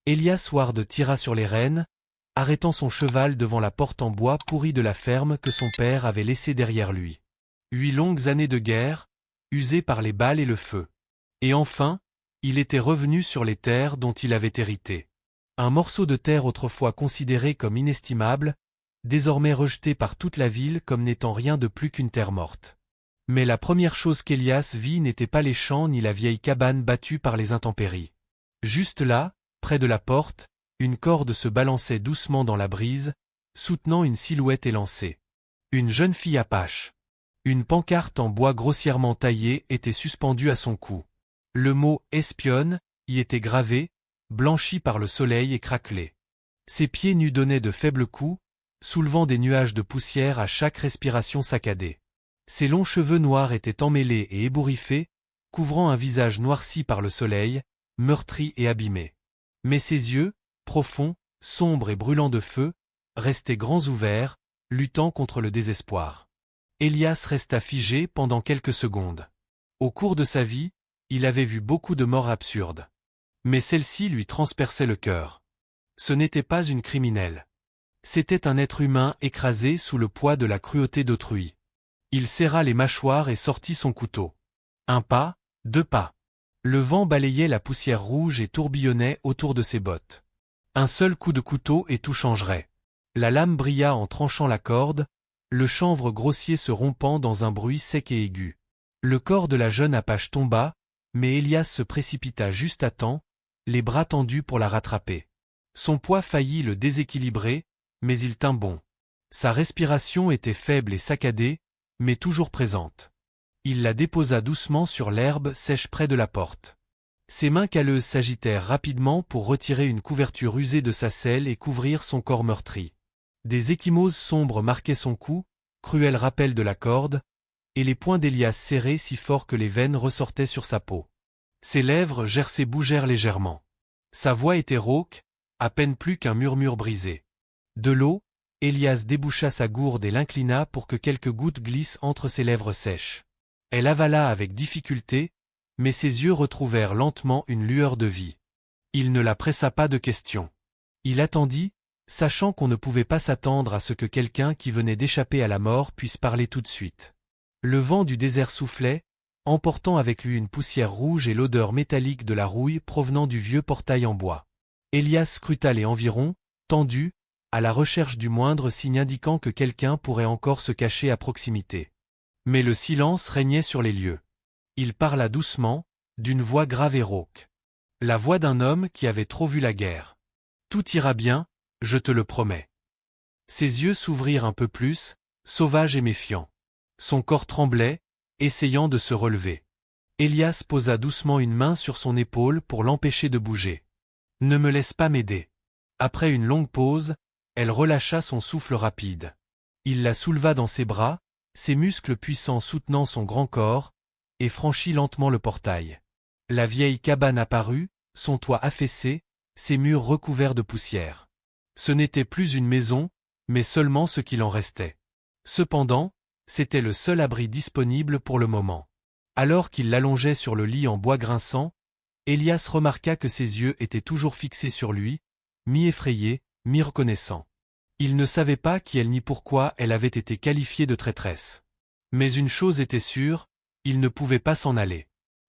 Elias Ward tira sur les rênes, arrêtant son cheval devant la porte en bois pourrie de la ferme que son père avait laissée derrière lui. 8 longues années de guerre, usées par les balles et le feu. Et enfin, il était revenu sur les terres dont il avait hérité. Un morceau de terre autrefois considéré comme inestimable, désormais rejeté par toute la ville comme n'étant rien de plus qu'une terre morte. Mais la première chose qu'Elias vit n'était pas les champs ni la vieille cabane battue par les intempéries. Juste là, près de la porte, une corde se balançait doucement dans la brise, soutenant une silhouette élancée. Une jeune fille apache. Une pancarte en bois grossièrement taillée était suspendue à son cou. Le mot « espionne » y était gravé, blanchi par le soleil et craquelé. Ses pieds nus donnaient de faibles coups, soulevant des nuages de poussière à chaque respiration saccadée. Ses longs cheveux noirs étaient emmêlés et ébouriffés, couvrant un visage noirci par le soleil, meurtri et abîmé. Mais ses yeux, profonds, sombres et brûlants de feu, restaient grands ouverts, luttant contre le désespoir. Elias resta figé pendant quelques secondes. Au cours de sa vie, il avait vu beaucoup de morts absurdes. Mais celle-ci lui transperçait le cœur. Ce n'était pas une criminelle. C'était un être humain écrasé sous le poids de la cruauté d'autrui. Il serra les mâchoires et sortit son couteau. 1 pas, 2 pas. Le vent balayait la poussière rouge et tourbillonnait autour de ses bottes. Un seul coup de couteau et tout changerait. La lame brilla en tranchant la corde, le chanvre grossier se rompant dans un bruit sec et aigu. Le corps de la jeune apache tomba, mais Elias se précipita juste à temps, les bras tendus pour la rattraper. Son poids faillit le déséquilibrer, mais il tint bon. Sa respiration était faible et saccadée, mais toujours présente. Il la déposa doucement sur l'herbe sèche près de la porte. Ses mains calleuses s'agitèrent rapidement pour retirer une couverture usée de sa selle et couvrir son corps meurtri. Des ecchymoses sombres marquaient son cou, cruel rappel de la corde, et les poings d'Elias serrés si fort que les veines ressortaient sur sa peau. Ses lèvres gercées bougèrent légèrement. Sa voix était rauque, à peine plus qu'un murmure brisé. De l'eau, Elias déboucha sa gourde et l'inclina pour que quelques gouttes glissent entre ses lèvres sèches. Elle avala avec difficulté, mais ses yeux retrouvèrent lentement une lueur de vie. Il ne la pressa pas de questions. Il attendit, sachant qu'on ne pouvait pas s'attendre à ce que quelqu'un qui venait d'échapper à la mort puisse parler tout de suite. Le vent du désert soufflait, emportant avec lui une poussière rouge et l'odeur métallique de la rouille provenant du vieux portail en bois. Elias scruta les environs, tendu, à la recherche du moindre signe indiquant que quelqu'un pourrait encore se cacher à proximité. Mais le silence régnait sur les lieux. Il parla doucement, d'une voix grave et rauque. La voix d'un homme qui avait trop vu la guerre. Tout ira bien, je te le promets. Ses yeux s'ouvrirent un peu plus, sauvages et méfiants. Son corps tremblait, essayant de se relever. Elias posa doucement une main sur son épaule pour l'empêcher de bouger. Ne me laisse pas m'aider. Après une longue pause, elle relâcha son souffle rapide. Il la souleva dans ses bras, ses muscles puissants soutenant son grand corps, et franchit lentement le portail. La vieille cabane apparut, son toit affaissé, ses murs recouverts de poussière. Ce n'était plus une maison, mais seulement ce qu'il en restait. Cependant, c'était le seul abri disponible pour le moment. Alors qu'il l'allongeait sur le lit en bois grinçant, Elias remarqua que ses yeux étaient toujours fixés sur lui, mi-effrayés, mi-reconnaissants. Il ne savait pas qui elle ni pourquoi elle avait été qualifiée de traîtresse. Mais une chose était sûre, il ne pouvait pas s'en aller.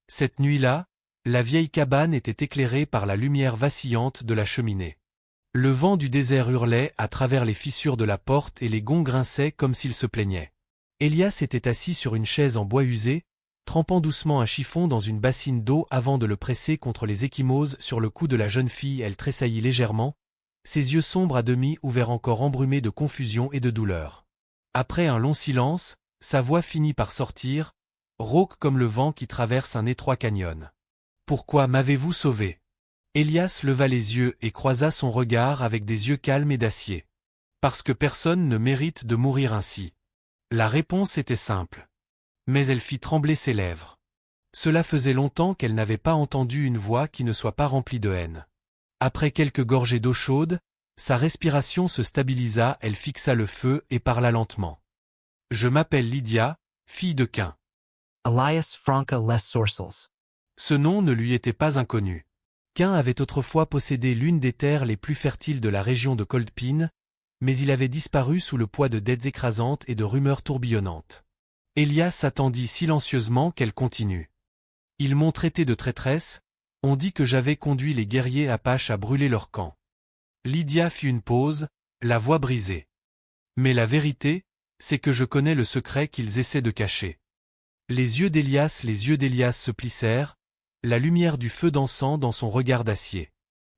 Cette nuit-là, la vieille cabane était éclairée par la lumière vacillante de la cheminée. Le vent du désert hurlait à travers les fissures de la porte et les gonds grinçaient comme s'ils se plaignaient. Elias était assis sur une chaise en bois usé, trempant doucement un chiffon dans une bassine d'eau avant de le presser contre les ecchymoses sur le cou de la jeune fille. Elle tressaillit légèrement, ses yeux sombres à demi ouverts encore embrumés de confusion et de douleur. Après un long silence, sa voix finit par sortir, rauque comme le vent qui traverse un étroit canyon. « Pourquoi m'avez-vous sauvé ?» Elias leva les yeux et croisa son regard avec des yeux calmes et d'acier. « Parce que personne ne mérite de mourir ainsi. » La réponse était simple. Mais elle fit trembler ses lèvres. Cela faisait longtemps qu'elle n'avait pas entendu une voix qui ne soit pas remplie de haine. Après quelques gorgées d'eau chaude, sa respiration se stabilisa, elle fixa le feu et parla lentement. « Je m'appelle Lydia, fille de Cain. » Elias Franca Les Sourcils. Ce nom ne lui était pas inconnu. Cain avait autrefois possédé l'une des terres les plus fertiles de la région de Coldpin, mais il avait disparu sous le poids de dettes écrasantes et de rumeurs tourbillonnantes. Élias attendit silencieusement qu'elle continue. Ils m'ont traité de traîtresse, on dit que j'avais conduit les guerriers apaches à brûler leur camp. Lydia fit une pause, la voix brisée. Mais la vérité, c'est que je connais le secret qu'ils essaient de cacher. Les yeux d'Élias se plissèrent, la lumière du feu dansant dans son regard d'acier.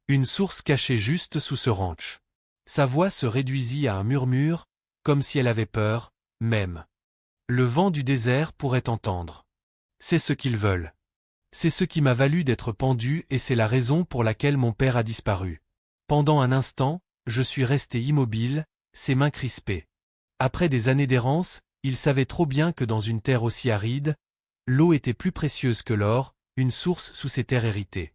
Une source cachée juste sous ce ranch. Sa voix se réduisit à un murmure, comme si elle avait peur, même. Le vent du désert pourrait entendre. C'est ce qu'ils veulent. C'est ce qui m'a valu d'être pendu et c'est la raison pour laquelle mon père a disparu. Pendant un instant, je suis resté immobile, ses mains crispées. Après des années d'errance, il savait trop bien que dans une terre aussi aride, l'eau était plus précieuse que l'or, une source sous ces terres héritées.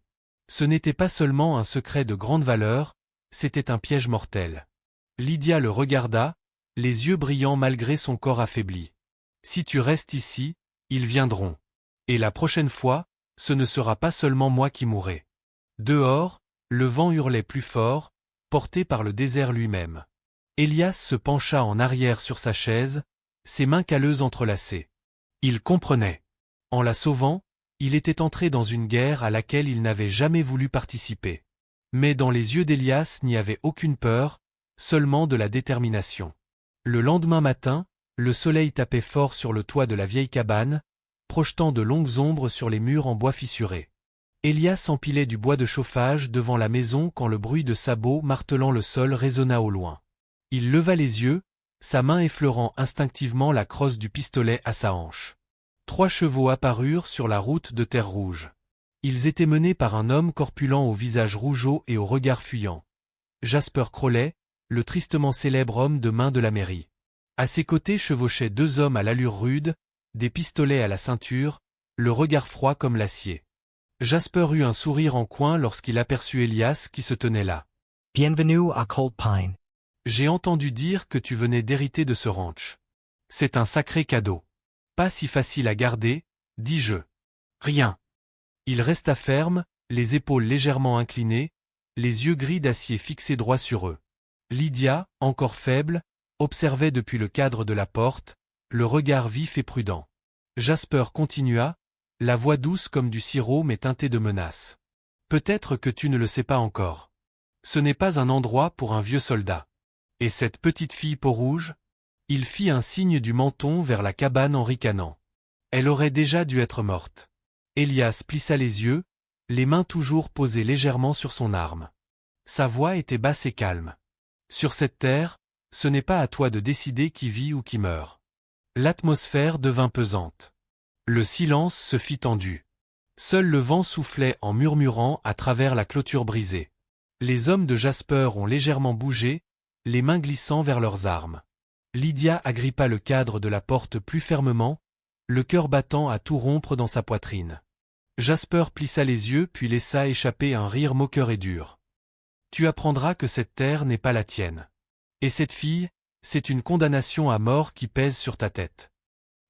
Ce n'était pas seulement un secret de grande valeur, c'était un piège mortel. Lydia le regarda, les yeux brillants malgré son corps affaibli. Si tu restes ici, ils viendront. Et la prochaine fois, ce ne sera pas seulement moi qui mourrai. Dehors, le vent hurlait plus fort, porté par le désert lui-même. Élias se pencha en arrière sur sa chaise, ses mains calleuses entrelacées. Il comprenait. En la sauvant, il était entré dans une guerre à laquelle il n'avait jamais voulu participer. Mais dans les yeux d'Élias n'y avait aucune peur, seulement de la détermination. Le lendemain matin, le soleil tapait fort sur le toit de la vieille cabane, projetant de longues ombres sur les murs en bois fissuré. Élias empilait du bois de chauffage devant la maison quand le bruit de sabots martelant le sol résonna au loin. Il leva les yeux, sa main effleurant instinctivement la crosse du pistolet à sa hanche. 3 chevaux apparurent sur la route de terre rouge. Ils étaient menés par un homme corpulent au visage rougeau et au regard fuyant. Jasper Crowley, le tristement célèbre homme de main de la mairie. À ses côtés chevauchaient 2 hommes à l'allure rude, des pistolets à la ceinture, le regard froid comme l'acier. Jasper eut un sourire en coin lorsqu'il aperçut Élias qui se tenait là. « Bienvenue à Cold Pine. »« J'ai entendu dire que tu venais d'hériter de ce ranch. C'est un sacré cadeau. Pas si facile à garder, dis-je. » « Rien. » Il resta ferme, les épaules légèrement inclinées, les yeux gris d'acier fixés droit sur eux. Lydia, encore faible, observait depuis le cadre de la porte, le regard vif et prudent. Jasper continua, la voix douce comme du sirop mais teintée de menace. « Peut-être que tu ne le sais pas encore. Ce n'est pas un endroit pour un vieux soldat. Et cette petite fille peau-rouge ?» Il fit un signe du menton vers la cabane en ricanant. Elle aurait déjà dû être morte. Élias plissa les yeux, les mains toujours posées légèrement sur son arme. Sa voix était basse et calme. Sur cette terre, ce n'est pas à toi de décider qui vit ou qui meurt. L'atmosphère devint pesante. Le silence se fit tendu. Seul le vent soufflait en murmurant à travers la clôture brisée. Les hommes de Jasper ont légèrement bougé, les mains glissant vers leurs armes. Lydia agrippa le cadre de la porte plus fermement, le cœur battant à tout rompre dans sa poitrine. Jasper plissa les yeux puis laissa échapper un rire moqueur et dur. « Tu apprendras que cette terre n'est pas la tienne. Et cette fille, c'est une condamnation à mort qui pèse sur ta tête. »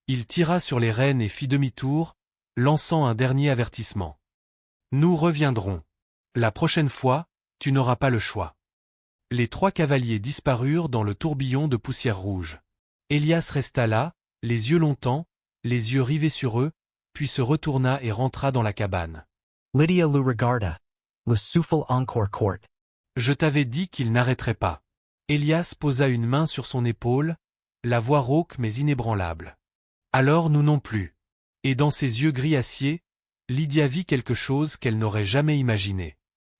Il tira sur les rênes et fit demi-tour, lançant un dernier avertissement. « Nous reviendrons. La prochaine fois, tu n'auras pas le choix. » Les 3 cavaliers disparurent dans le tourbillon de poussière rouge. Élias resta là, les yeux longtemps, les yeux rivés sur eux, puis se retourna et rentra dans la cabane. Lydia le regarda. Le souffle encore court. Je t'avais dit qu'il n'arrêterait pas. Élias posa une main sur son épaule, la voix rauque mais inébranlable. Alors nous non plus. Et dans ses yeux gris acier, Lydia vit quelque chose qu'elle n'aurait jamais imaginé.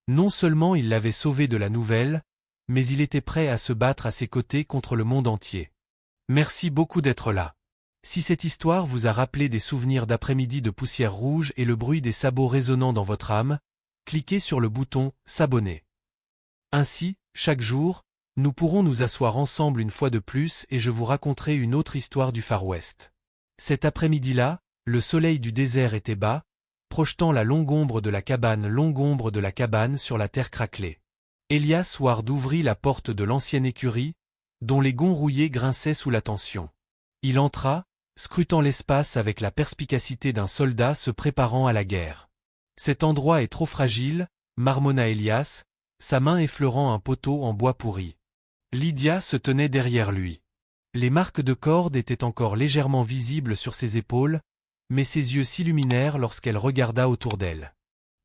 Non seulement il l'avait sauvée de la nouvelle, mais il était prêt à se battre à ses côtés contre le monde entier. Merci beaucoup d'être là. Si cette histoire vous a rappelé des souvenirs d'après-midi de poussière rouge et le bruit des sabots résonnant dans votre âme, cliquez sur le bouton « S'abonner ». Ainsi, chaque jour, nous pourrons nous asseoir ensemble une fois de plus et je vous raconterai une autre histoire du Far West. Cet après-midi-là, le soleil du désert était bas, projetant la longue ombre de la cabane sur la terre craquelée. Élias Ward ouvrit la porte de l'ancienne écurie, dont les gonds rouillés grinçaient sous la tension. Il entra, scrutant l'espace avec la perspicacité d'un soldat se préparant à la guerre. Cet endroit est trop fragile, marmonna Elias, sa main effleurant un poteau en bois pourri. Lydia se tenait derrière lui. Les marques de corde étaient encore légèrement visibles sur ses épaules, mais ses yeux s'illuminèrent lorsqu'elle regarda autour d'elle.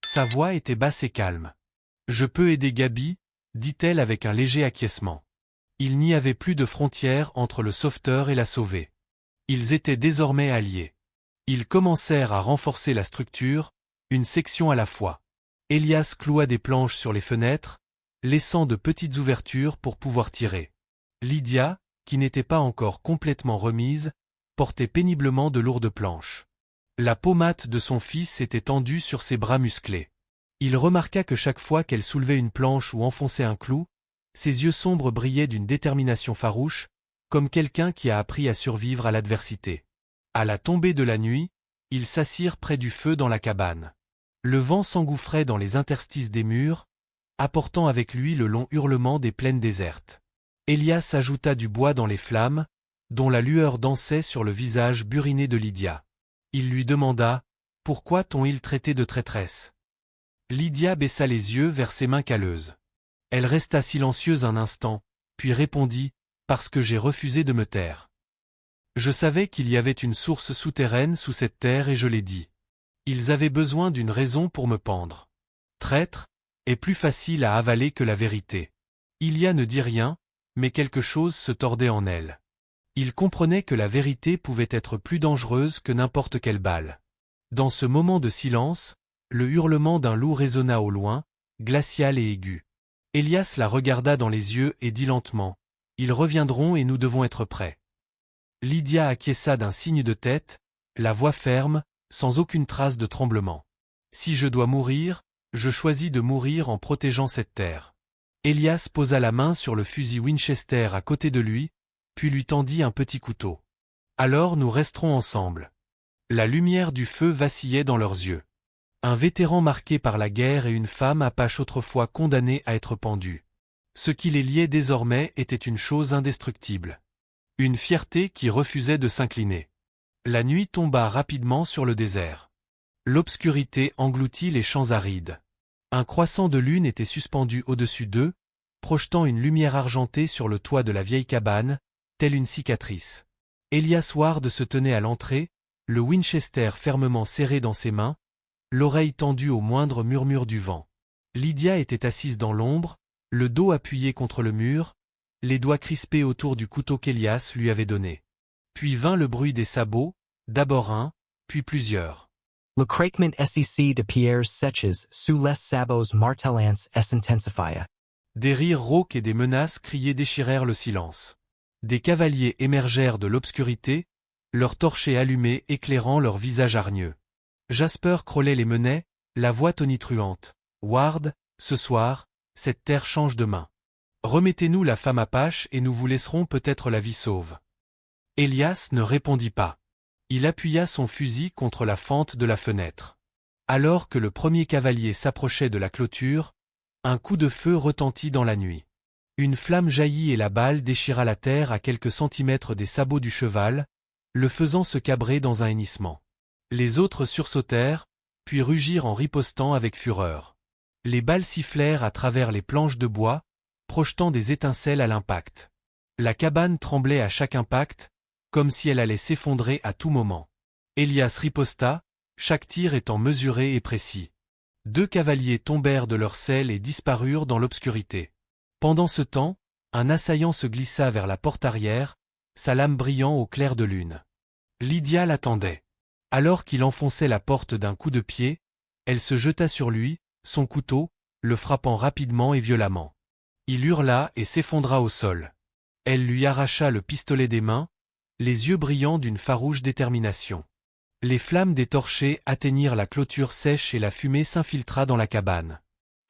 Sa voix était basse et calme. « Je peux aider Gabi », dit-elle avec un léger acquiescement. Il n'y avait plus de frontière entre le sauveteur et la sauvée. Ils étaient désormais alliés. Ils commencèrent à renforcer la structure, une section à la fois. Elias cloua des planches sur les fenêtres, laissant de petites ouvertures pour pouvoir tirer. Lydia, qui n'était pas encore complètement remise, portait péniblement de lourdes planches. La peau mate de son fils était tendue sur ses bras musclés. Il remarqua que chaque fois qu'elle soulevait une planche ou enfonçait un clou, ses yeux sombres brillaient d'une détermination farouche, comme quelqu'un qui a appris à survivre à l'adversité. À la tombée de la nuit, ils s'assirent près du feu dans la cabane. Le vent s'engouffrait dans les interstices des murs, apportant avec lui le long hurlement des plaines désertes. Elias ajouta du bois dans les flammes, dont la lueur dansait sur le visage buriné de Lydia. Il lui demanda « Pourquoi t'ont-ils traité de traîtresse ?» Lydia baissa les yeux vers ses mains calleuses. Elle resta silencieuse un instant, puis répondit « Parce que j'ai refusé de me taire. Je savais qu'il y avait une source souterraine sous cette terre et je l'ai dit. Ils avaient besoin d'une raison pour me pendre. Traître est plus facile à avaler que la vérité. Ilia ne dit rien, mais quelque chose se tordait en elle. Il comprenait que la vérité pouvait être plus dangereuse que n'importe quelle balle. Dans ce moment de silence, le hurlement d'un loup résonna au loin, glacial et aigu. Elias la regarda dans les yeux et dit lentement « Ils reviendront et nous devons être prêts. » Lydia acquiesça d'un signe de tête, la voix ferme, sans aucune trace de tremblement. « Si je dois mourir, je choisis de mourir en protégeant cette terre. » Elias posa la main sur le fusil Winchester à côté de lui, puis lui tendit un petit couteau. « Alors nous resterons ensemble. » La lumière du feu vacillait dans leurs yeux. Un vétéran marqué par la guerre et une femme apache autrefois condamnée à être pendue. Ce qui les liait désormais était une chose indestructible. Une fierté qui refusait de s'incliner. La nuit tomba rapidement sur le désert. L'obscurité engloutit les champs arides. Un croissant de lune était suspendu au-dessus d'eux, projetant une lumière argentée sur le toit de la vieille cabane, telle une cicatrice. Elias Ward se tenait à l'entrée, le Winchester fermement serré dans ses mains, l'oreille tendue au moindre murmure du vent. Lydia était assise dans l'ombre, le dos appuyé contre le mur, les doigts crispés autour du couteau qu'Elias lui avait donné. Puis vint le bruit des sabots, d'abord un, puis plusieurs. Le craquement sec de pierres sèches sous les sabots martelants s'intensifia. Des rires rauques et des menaces criées déchirèrent le silence. Des cavaliers émergèrent de l'obscurité, leurs torchets allumés éclairant leurs visages hargneux. Jasper Crowley les menait, la voix tonitruante. « Ward, ce soir, cette terre change de main. Remettez-nous la femme apache et nous vous laisserons peut-être la vie sauve. » Elias ne répondit pas. Il appuya son fusil contre la fente de la fenêtre. Alors que le premier cavalier s'approchait de la clôture, un coup de feu retentit dans la nuit. Une flamme jaillit et la balle déchira la terre à quelques centimètres des sabots du cheval, le faisant se cabrer dans un hennissement. Les autres sursautèrent, puis rugirent en ripostant avec fureur. Les balles sifflèrent à travers les planches de bois, projetant des étincelles à l'impact. La cabane tremblait à chaque impact, comme si elle allait s'effondrer à tout moment. Elias riposta, chaque tir étant mesuré et précis. 2 cavaliers tombèrent de leur selle et disparurent dans l'obscurité. Pendant ce temps, un assaillant se glissa vers la porte arrière, sa lame brillant au clair de lune. Lydia l'attendait. Alors qu'il enfonçait la porte d'un coup de pied, elle se jeta sur lui, son couteau, le frappant rapidement et violemment. Il hurla et s'effondra au sol. Elle lui arracha le pistolet des mains, les yeux brillants d'une farouche détermination. Les flammes des torchers atteignirent la clôture sèche et la fumée s'infiltra dans la cabane.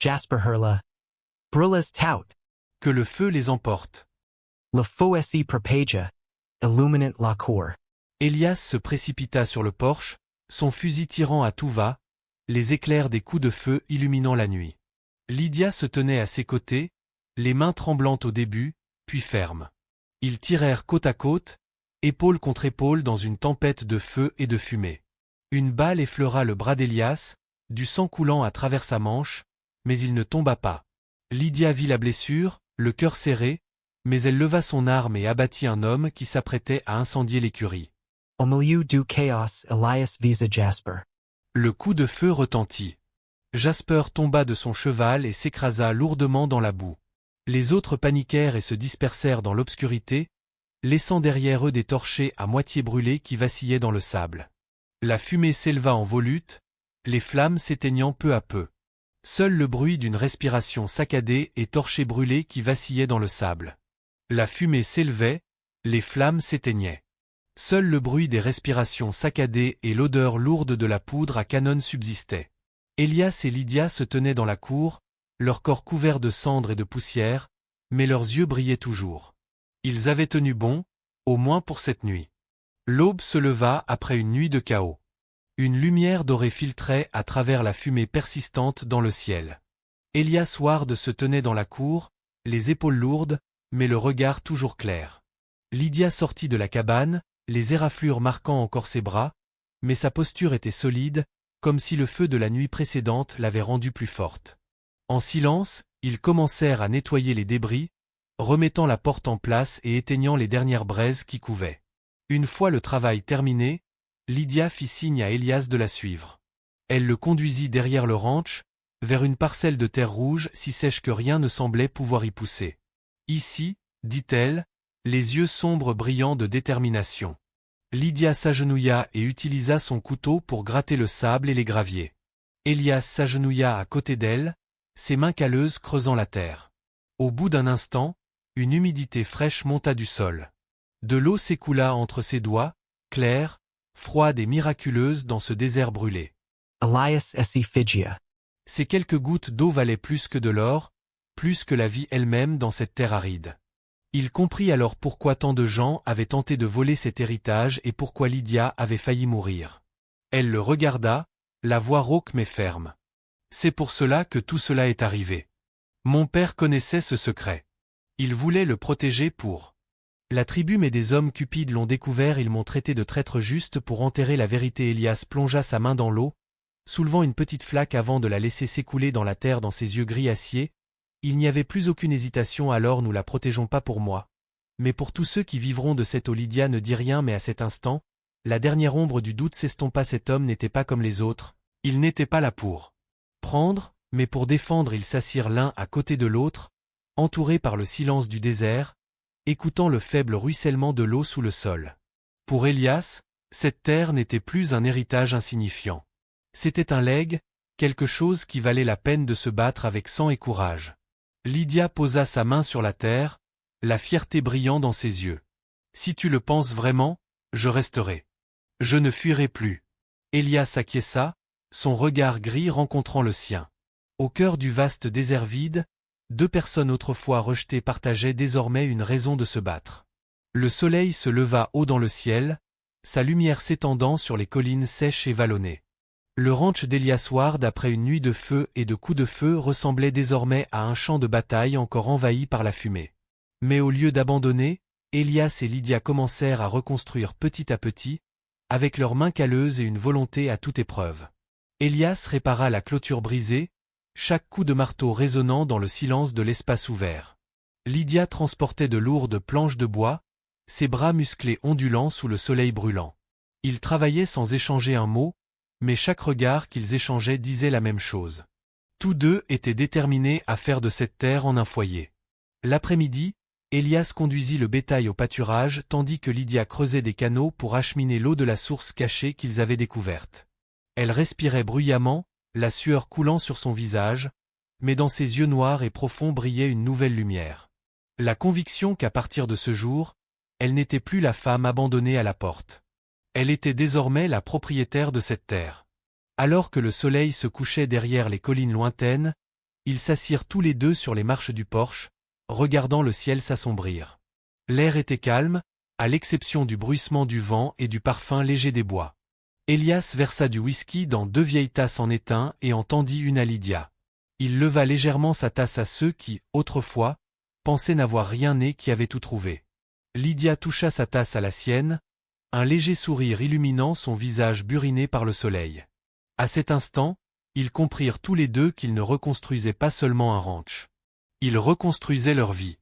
Jasper hurla. Brullas tout. Que le feu les emporte. Le feu si propaga. Illuminant la cour. Elias se précipita sur le porche, son fusil tirant à tout va, les éclairs des coups de feu illuminant la nuit. Lydia se tenait à ses côtés, les mains tremblantes au début, puis fermes. Ils tirèrent côte à côte, épaule contre épaule dans une tempête de feu et de fumée. Une balle effleura le bras d'Elias, du sang coulant à travers sa manche, mais il ne tomba pas. Lydia vit la blessure, le cœur serré, mais elle leva son arme et abattit un homme qui s'apprêtait à incendier l'écurie. Au milieu du chaos, Elias visa Jasper. Le coup de feu retentit. Jasper tomba de son cheval et s'écrasa lourdement dans la boue. Les autres paniquèrent et se dispersèrent dans l'obscurité, laissant derrière eux des torchers à moitié brûlés qui vacillaient dans le sable. La fumée s'éleva en volute, les flammes s'éteignant peu à peu. Seul le bruit d'une respiration saccadée et torchers brûlés qui vacillaient dans le sable. La fumée s'élevait, les flammes s'éteignaient. Seul le bruit des respirations saccadées et l'odeur lourde de la poudre à canon subsistaient. Elias et Lydia se tenaient dans la cour, leur corps couvert de cendres et de poussière, mais leurs yeux brillaient toujours. Ils avaient tenu bon, au moins pour cette nuit. L'aube se leva après une nuit de chaos. Une lumière dorée filtrait à travers la fumée persistante dans le ciel. Elias Ward se tenait dans la cour, les épaules lourdes, mais le regard toujours clair. Lydia sortit de la cabane, les éraflures marquant encore ses bras, mais sa posture était solide, comme si le feu de la nuit précédente l'avait rendue plus forte. En silence, ils commencèrent à nettoyer les débris, remettant la porte en place et éteignant les dernières braises qui couvaient. Une fois le travail terminé, Lydia fit signe à Elias de la suivre. Elle le conduisit derrière le ranch, vers une parcelle de terre rouge si sèche que rien ne semblait pouvoir y pousser. Ici, dit-elle, les yeux sombres brillants de détermination. Lydia s'agenouilla et utilisa son couteau pour gratter le sable et les graviers. Elias s'agenouilla à côté d'elle, ses mains calleuses creusant la terre. Au bout d'un instant, une humidité fraîche monta du sol. De l'eau s'écoula entre ses doigts, claire, froide et miraculeuse dans ce désert brûlé. Elias Epiphygia. Ces quelques gouttes d'eau valaient plus que de l'or, plus que la vie elle-même dans cette terre aride. Il comprit alors pourquoi tant de gens avaient tenté de voler cet héritage et pourquoi Lydia avait failli mourir. Elle le regarda, la voix rauque mais ferme. C'est pour cela que tout cela est arrivé. Mon père connaissait ce secret. Il voulait le protéger pour... La tribu mais des hommes cupides l'ont découvert, ils m'ont traité de traître juste pour enterrer la vérité. Elias plongea sa main dans l'eau, soulevant une petite flaque avant de la laisser s'écouler dans la terre dans ses yeux gris acier. Il n'y avait plus aucune hésitation alors, nous la protégeons pas pour moi. Mais pour tous ceux qui vivront de cette eau. Lydia ne dit rien mais à cet instant, la dernière ombre du doute s'estompa. Cet homme n'était pas comme les autres, il n'était pas là pour prendre, mais pour défendre. Ils s'assirent l'un à côté de l'autre, entourés par le silence du désert, écoutant le faible ruissellement de l'eau sous le sol. Pour Elias, cette terre n'était plus un héritage insignifiant. C'était un legs, quelque chose qui valait la peine de se battre avec sang et courage. Lydia posa sa main sur la terre, la fierté brillant dans ses yeux. Si tu le penses vraiment, je resterai. Je ne fuirai plus. Elias acquiesça, son regard gris rencontrant le sien. Au cœur du vaste désert vide, deux personnes autrefois rejetées partageaient désormais une raison de se battre. Le soleil se leva haut dans le ciel, sa lumière s'étendant sur les collines sèches et vallonnées. Le ranch d'Elias Ward après une nuit de feu et de coups de feu ressemblait désormais à un champ de bataille encore envahi par la fumée. Mais au lieu d'abandonner, Elias et Lydia commencèrent à reconstruire petit à petit, avec leurs mains calleuses et une volonté à toute épreuve. Elias répara la clôture brisée, chaque coup de marteau résonnant dans le silence de l'espace ouvert. Lydia transportait de lourdes planches de bois, ses bras musclés ondulant sous le soleil brûlant. Ils travaillaient sans échanger un mot, mais chaque regard qu'ils échangeaient disait la même chose. Tous deux étaient déterminés à faire de cette terre en un foyer. L'après-midi, Elias conduisit le bétail au pâturage tandis que Lydia creusait des canaux pour acheminer l'eau de la source cachée qu'ils avaient découverte. Elle respirait bruyamment, la sueur coulant sur son visage, mais dans ses yeux noirs et profonds brillait une nouvelle lumière. La conviction qu'à partir de ce jour, elle n'était plus la femme abandonnée à la porte. Elle était désormais la propriétaire de cette terre. Alors que le soleil se couchait derrière les collines lointaines, ils s'assirent tous les deux sur les marches du porche, regardant le ciel s'assombrir. L'air était calme, à l'exception du bruissement du vent et du parfum léger des bois. Elias versa du whisky dans 2 vieilles tasses en étain et en tendit une à Lydia. Il leva légèrement sa tasse à ceux qui, autrefois, pensaient n'avoir rien né qui avaient tout trouvé. Lydia toucha sa tasse à la sienne, un léger sourire illuminant son visage buriné par le soleil. À cet instant, Ils comprirent tous les deux qu'ils ne reconstruisaient pas seulement un ranch. Ils reconstruisaient leur vie.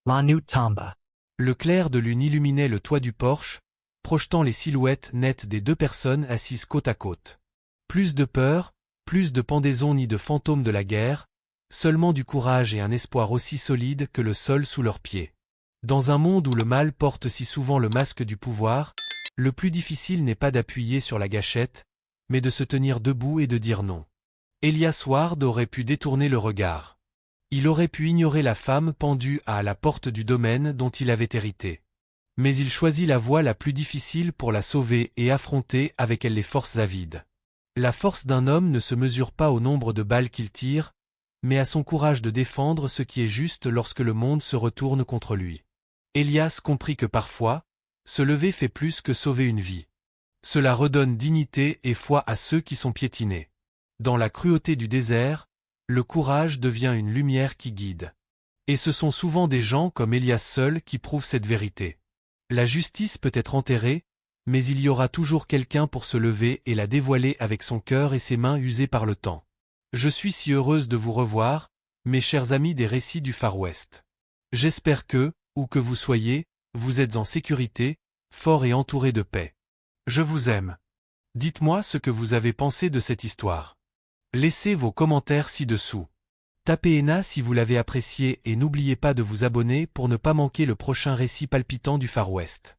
La Nuit Tamba. Le clair de lune illuminait le toit du porche, projetant les silhouettes nettes des deux personnes assises côte à côte. Plus de peur, plus de pendaison ni de fantômes de la guerre, seulement du courage et un espoir aussi solide que le sol sous leurs pieds. Dans un monde où le mal porte si souvent le masque du pouvoir, le plus difficile n'est pas d'appuyer sur la gâchette, mais de se tenir debout et de dire non. Elias Ward aurait pu détourner le regard. Il aurait pu ignorer la femme pendue à la porte du domaine dont il avait hérité. Mais il choisit la voie la plus difficile pour la sauver et affronter avec elle les forces avides. La force d'un homme ne se mesure pas au nombre de balles qu'il tire, mais à son courage de défendre ce qui est juste lorsque le monde se retourne contre lui. Elias comprit que parfois, se lever fait plus que sauver une vie. Cela redonne dignité et foi à ceux qui sont piétinés. Dans la cruauté du désert, le courage devient une lumière qui guide. Et ce sont souvent des gens comme Elias seul qui prouvent cette vérité. La justice peut être enterrée, mais il y aura toujours quelqu'un pour se lever et la dévoiler avec son cœur et ses mains usées par le temps. Je suis si heureuse de vous revoir, mes chers amis des récits du Far West. J'espère que, où que vous soyez, vous êtes en sécurité, forts et entourés de paix. Je vous aime. Dites-moi ce que vous avez pensé de cette histoire. Laissez vos commentaires ci-dessous. Tapez ENA si vous l'avez apprécié et n'oubliez pas de vous abonner pour ne pas manquer le prochain récit palpitant du Far West.